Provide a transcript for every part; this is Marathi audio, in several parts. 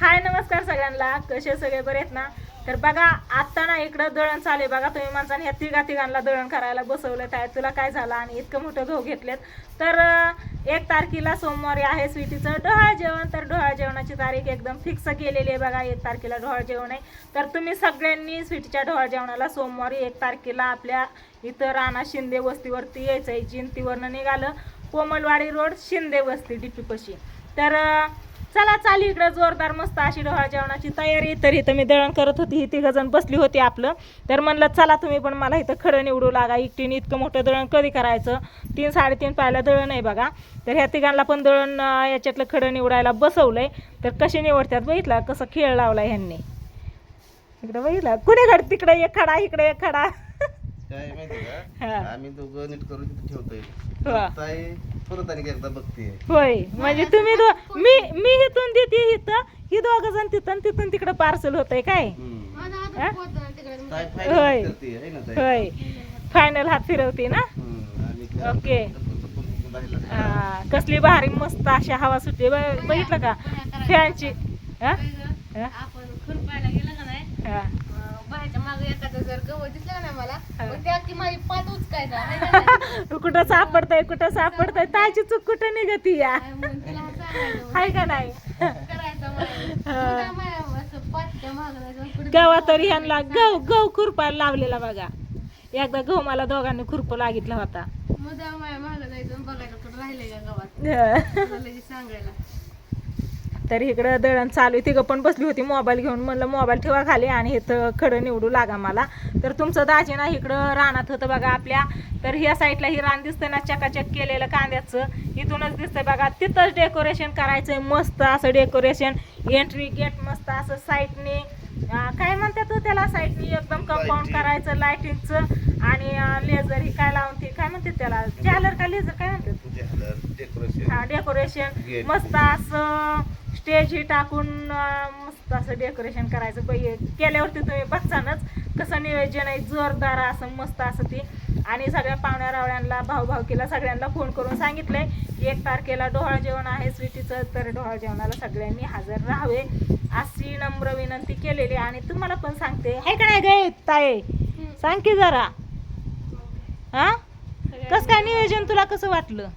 हाय नमस्कार सगळ्यांना. कसे सगळे बरे आहेत ना? तर बघा आता ना इकडं दळण चालू आहे. बघा तुम्ही माणसाने ह्या तिघांना दळण करायला बसवलं. काय तुला काय झालं आणि इतकं मोठं गहू घेतलेत. तर 1 तारखेला सोमवारी आहे स्वीटीचं डोहाळ जेवण. तर डोहाळ जेवणाची तारीख एकदम फिक्स केलेली आहे. बघा 1 तारखेला डोहाळ जेवण आहे. तर तुम्ही सगळ्यांनी स्वीटीच्या डोहाळ जेवणाला सोमवारी 1 तारखेला आपल्या इथं राणा शिंदे वस्तीवरती यायचं आहे. जिंतीवरनं निघालं कोमलवाडी रोड शिंदे वस्ती डीपीपाशी. तर चला चाली इकडं जोरदार मस्त अशी डोहाळ जेवणाची तयारी. तर इथं मी दळण करत होती. ही तिघजण बसली होती आपलं. तर म्हणलं चला तुम्ही पण मला इथं खडं निवडू लागा. एकटीने इतकं मोठं दळण कधी करायचं. 3-3.5 पायला दळण आहे बघा. तर ह्या तिघांना पण दळण याच्यातलं खडं निवडायला बसवलंय. तर कसे निवडतात बघितला कसं खेळ लावला ह्यांनी. इकडं बघितला कुणीकडे तिकडे एक खडा इकडे एक खडा. काय माहिती का आम्ही दोघं नीट करून तिथे ठेवतोय. हा. ताई परत आणि एकदा बघते. होय म्हणजे तुम्ही मी इथून देते इथं ही दोघ जण तिथून तिथून तिकडे पार्सल होतंय काय. ताई होय. फायनल करते आहे ना ताई. होय फायनल हात फिरवते ना. आणि ओके. कसली भारी मस्त अशी हवा सुटली बघितलं का फॅनची. आपण खुरपायला गेलं का नाही बाहेरच्या मागे एखादं जर गवत दिसलं ना मला पण त्या की माझी पात उचकायचा कुठं सापडतंय ताची चूक कुठं निघती या हाय का नाही. गवा तरी ह्यांना गहू खुरपायला लावलेला बघा. एकदा गहू मला दोघांनी खुरप लागितला होता. मागं जायचं बघायला कुठं राहिले का गावात सांगायला. तर इकडं दळण चालू आहे. तिघं पण बसली होती मोबाईल घेऊन. म्हणलं मोबाईल ठेवा खाली आणि इथं खडं निवडू लागा मला. तर तुमचं दाजी ना इकडं रानात होतं बघा आपल्या. तर ह्या साईडला ही रान दिसतंय ना चकाचक केलेलं कांद्याचं. इथूनच दिसतंय बघा. तिथंच डेकोरेशन करायचंय मस्त असं डेकोरेशन. एंट्री गेट मस्त असं साईडने काय म्हणतात त्याला साईडने एकदम कंपाऊंड करायचं लाईटिंगचं. आणि लेझर ही काय लावून ती काय म्हणतात त्याला झालर का लेझर काय म्हणतात. हा डेकोरेशन मस्त असं स्टेज ही टाकून मस्त असं डेकोरेशन करायचं. केल्यावरती तुम्ही बघतानच कसं नियोजन आहे जोरदार असं मस्त असं ती. आणि सगळ्या पाहुण्या रावळ्यांना भाऊभावकीला सगळ्यांना फोन करून सांगितलंय 1 तारखेला डोहाळ जेवण आहे स्वीटीचं. तर डोहाळ जेवणाला सगळ्यांनी हजर राहावे अशी नम्र विनंती केलेली. आणि तुम्हाला पण सांगते हे का नाही गे ताई सांग की जरा हा कसं काय नियोजन तुला कसं वाटलं.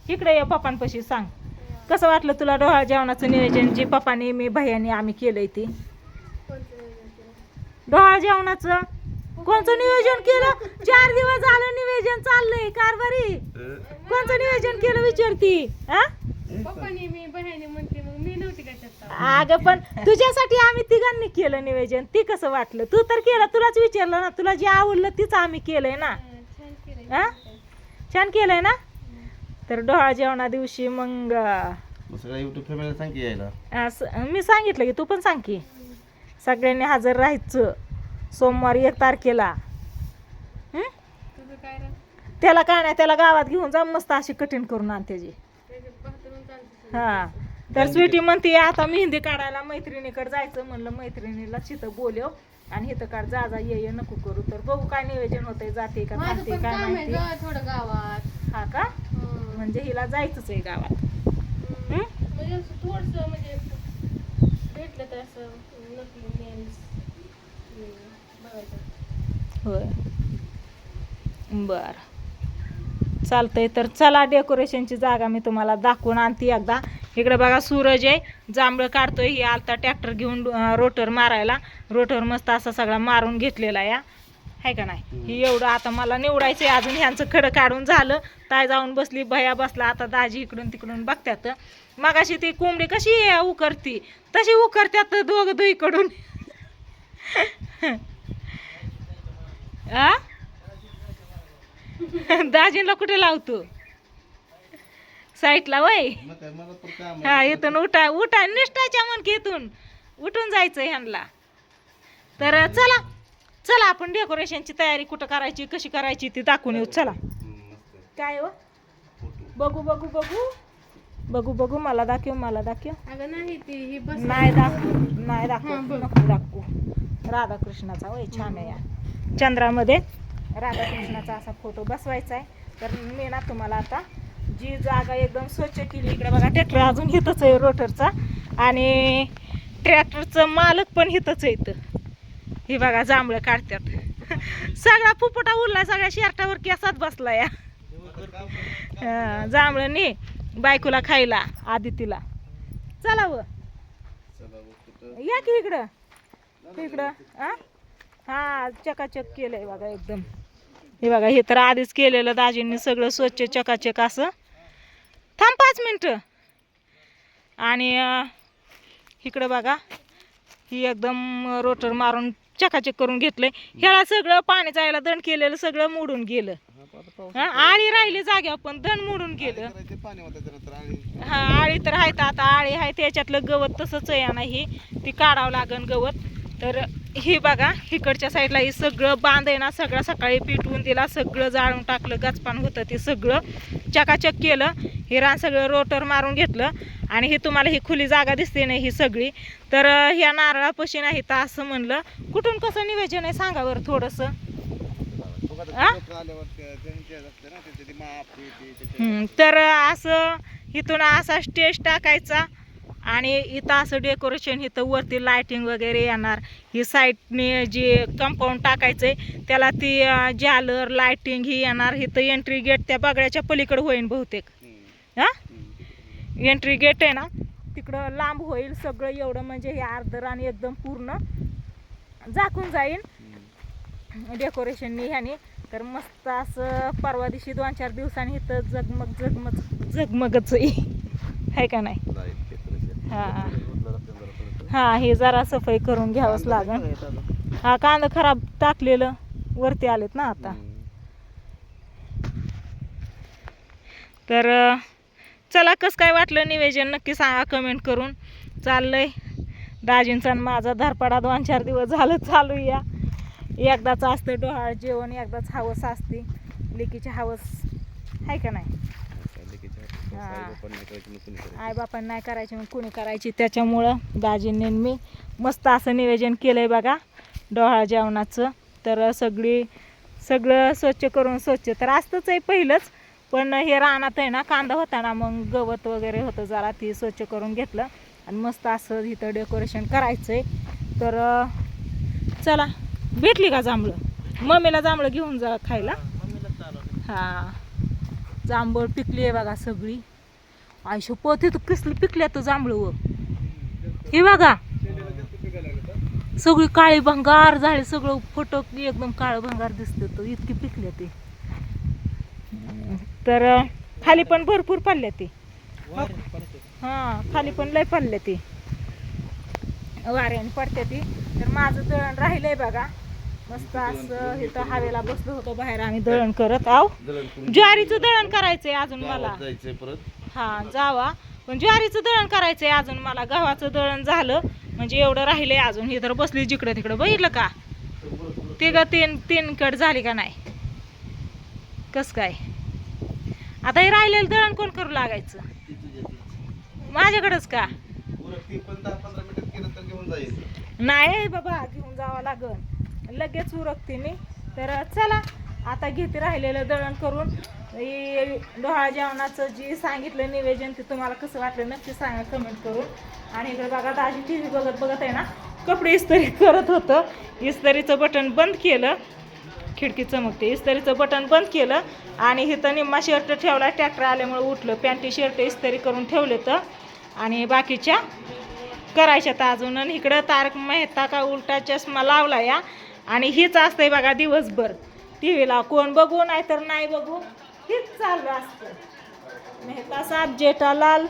इकडे ये पप्पांपाशी सांग कसं वाटलं तुला डोहाळ जेवणाचं नियोजन जे पप्पानी मी भैयानी आम्ही केलंय ते. डोहाळ जेवणाचं कोणचं नियोजन केलं. 4 दिवस झालं नियोजन चाललंय कारभारी. कोणचं नियोजन केलं विचारती हा. पप्पानी मी बहिणी म्हणते मग मी नव्हती काय. अगं पण तुझ्यासाठी आम्ही तिघांनी केलं नियोजन. ती कसं वाटलं तू तर केलं. तुलाच विचारलं ना. तुला जे आवडलं तीच आम्ही केलंय ना. हा छान केलंय ना. तर डोहाळ जेवणा दिवशी मग सगळ्या युट्यूब फॅमिली सांग की यायला. मी सांगितलं की तू पण सांग की सगळ्यांनी हजर राहायचं सोमवारी 1 तारखेला. त्याला काय नाही त्याला गावात घेऊन जा मस्त अशी कठीण करून आण त्याची. हा तर स्वीटी म्हणते आता मेहंदी काढायला मैत्रिणीकडे जायचं. म्हणलं मैत्रिणीला चिथं बोलव आणि इथं काढ जा ये नको करू. तर बघू काय नियोजन होतंय जाते का जाते काय माहिती. थोडं गावात हा का म्हणजे हिला जायचंच आहे गावात. म्हणजे थोडस म्हणजे भेटलं तर असं नकली बघायचं. होय बर चालतंय. तर चला डेकोरेशनची जागा मी तुम्हाला दाखवून आणते एकदा. इकडे बघा सूरज आहे जांभळं काढतोय. ही आलता ट्रॅक्टर घेऊन रोटर मारायला. रोटर मस्त असा सगळा मारून घेतलेला या आहे का नाही. ही एवढं आता मला निवडायचंय अजून. ह्यांचं खडं काढून झालं. ताय जाऊन बसली भया बसला. आता दाजी इकडून तिकडून बघतात. मगाशी ती कोंबडी कशी उकरती तशी उकरत्यात दोघं दुईकडून. दाजीला कुठे लावतो साईटला वय. हा इथून उठा निष्ठाच्या मन की इथून उठून जायचं ह्यांना. तर चला आपण डेकोरेशनची तयारी कुठं करायची कशी करायची ती दाखवून येऊ. चला काय हो बघू मला दाखव अगं नाही ती ही बस नाही दाखव नको दाखवू. राधाकृष्णाचा वय छान आहे या चंद्रामध्ये राधाकृष्णाचा असा फोटो बसवायचा आहे. तर मी ना तुम्हाला आता जी जागा एकदम स्वच्छ केली इकडे बघा ट्रॅक्टर अजून इथंच आहे रोटरचा. आणि ट्रॅक्टरचं मालक पण इथंच येतं. हे बघा जांभळं काढतात. सगळा फुफुटा उरला, सगळ्या शर्टावर केसात बसला या. जांभळं ने बायकोला खायला आदितीला. चला व या की इकडं हा चकाचक केलंय बघा एकदम. हे बघा हे तर आधीच केलेलं दाजींनी सगळं स्वच्छ चकाचक असं. थांब 5 मिनिटं. आणि इकडं बघा ही एकदम रोटर मारून चकाचक करून घेतलंय. ह्याला सगळं पाणी जायला दंड केलेलं सगळं मोडून गेलं. आळी राहिली जाग्यावर पण दंड मोडून गेलं. हा आळी तर आहे, आता आळी आहे त्याच्यातलं गवत तसंच आहे नाही, ती काढावं लागन गवत. तर हे बघा इकडच्या साईडला हे सगळं बांध आहे ना, सगळं सकाळी पिटवून दिला, सगळं जाळून टाकलं, गचपान होतं ते सगळं चकाचक केलं. हे रान सगळं रोटर मारून घेतलं. आणि हे तुम्हाला ही खुली जागा दिसते नाही ही सगळी. तर ह्या नारळापाशी नाही तर असं म्हणलं कुठून कसं नियोजन आहे सांगा बरं थोडंसं. तर असं इथून असा स्टेज टाकायचा आणि इथं असं डेकोरेशन, इथं वरती लायटिंग वगैरे येणार. ही साईडने जे कंपाऊंड टाकायचंय त्याला ती जालर लायटिंग ही येणार. इथं एंट्री गेट त्या बागड्याच्या पलीकडे होईल बहुतेक. एंट्री गेट आहे ना तिकडं लांब होईल सगळं एवढं, म्हणजे हे अर्धर आणि एकदम पूर्ण झाकून जाईल डेकोरेशननी ह्याने. तर मस्त असं परवा दिवशी 2-4 दिवसांनी इथं जगमग जगमग जगमगच आहे का नाही. हा हे जरा सफाई करून घ्यावंच लागन. हा कांदा खराब टाकलेलं वरती आलेत ना आता. तर चला कसं काय वाटलं निवेदन नक्की सांगा कमेंट करून. चाललंय दाजींचा आणि माझा धरपडा 2-4 दिवस झालं चालू या. एकदाच असतं डोहाळ जेवण, एकदाच हवस असते. लेकीची हवस आहे का नाही. आई बापांना नाही करायची मग कुणी करायची. त्याच्यामुळं दाजींनी मी मस्त असं नियोजन केलंय बघा डोहाळ जेवणाचं. तर सगळं स्वच्छ करून, स्वच्छ तर असतंच आहे पहिलंच, पण हे रानात आहे ना कांदा होता ना मग गवत वगैरे होतं जरा, ती स्वच्छ करून घेतलं आणि मस्त असं इथं डेकोरेशन करायचंय. तर चला भेटली का जांभळं. मम्मीला जांभळं घेऊन जा खायला. हा जांभळ पिकली आहे बघा सगळी. आयशो पोते तर कसली पिकल्या तर जांभळं व हे बघा सगळी काळी भंगार झाली, सगळं फटक एकदम काळं भंगार दिसते तर इतकी पिकले ते. तर खाली पण भरपूर पडल्या ते. हा खाली पण लय पडल्या ते, वाऱ्याने पडते ती. तर माझं दळण राहिलंय बघा मस्त असं. इथं हवेला बसलो होतो बाहेर आम्ही दळण करत आहो. ज्वारीचं दळण करायचंय अजून मला. हा जावा पण ज्वारीचं दळण करायचंय अजून मला. गव्हाचं दळण झालं म्हणजे एवढं राहिलंय अजून. हे तर बसली जिकडं तिकडं बघितलं का. तीन कट झाली का नाही. कस काय आता हे राहिलेलं दळण कोण करू लागायचं. माझ्याकडंच का नाही बाबा घेऊन जावं लागन लगेच उरकते मी. तर चला आता घेते राहिलेलं दळण करून. डोहाळ जेवणाचं जे सांगितलं निवेदन ते तुम्हाला कसं वाटलं नक्की सांगा कमेंट करून. आणि इकडे बघा दाजी TV बघत आहे ना कपडे इस्त्री करत होतं. इस्त्रीचं बटन बंद केलं, खिडकी चमकते. इस्त्रीचं बटन बंद केलं आणि इथं निम्मा शर्ट ठेवला. ट्रॅक्टर आल्यामुळे उठलं. पॅन्टी शर्ट इस्त्री करून ठेवले तर आणि बाकीच्या करायच्यात अजून. आणि इकडं तारक मेहता का उलटा चष्मा लावला या. आणि हीच असतंय बघा दिवसभर TV कोण बघू नाही तर नाही बघू हीच चालू असतं. मेहता साहेब, जेठालाल,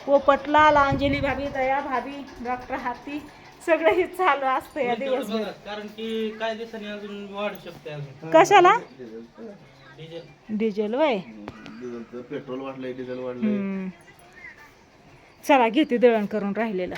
पोपटलाल, अंजली भाभी, दया भाभी, डॉक्टर हाती सगळं हे चालू असतं या दिवसभर. कारण की काय दिवसांनी अजून वाढू शकते अजून. कशाला डिझेल डिझेल वय पेट्रोल वाढलंय, डिझेल वाढलंय. चला घेते दळण करून राहिलेलं.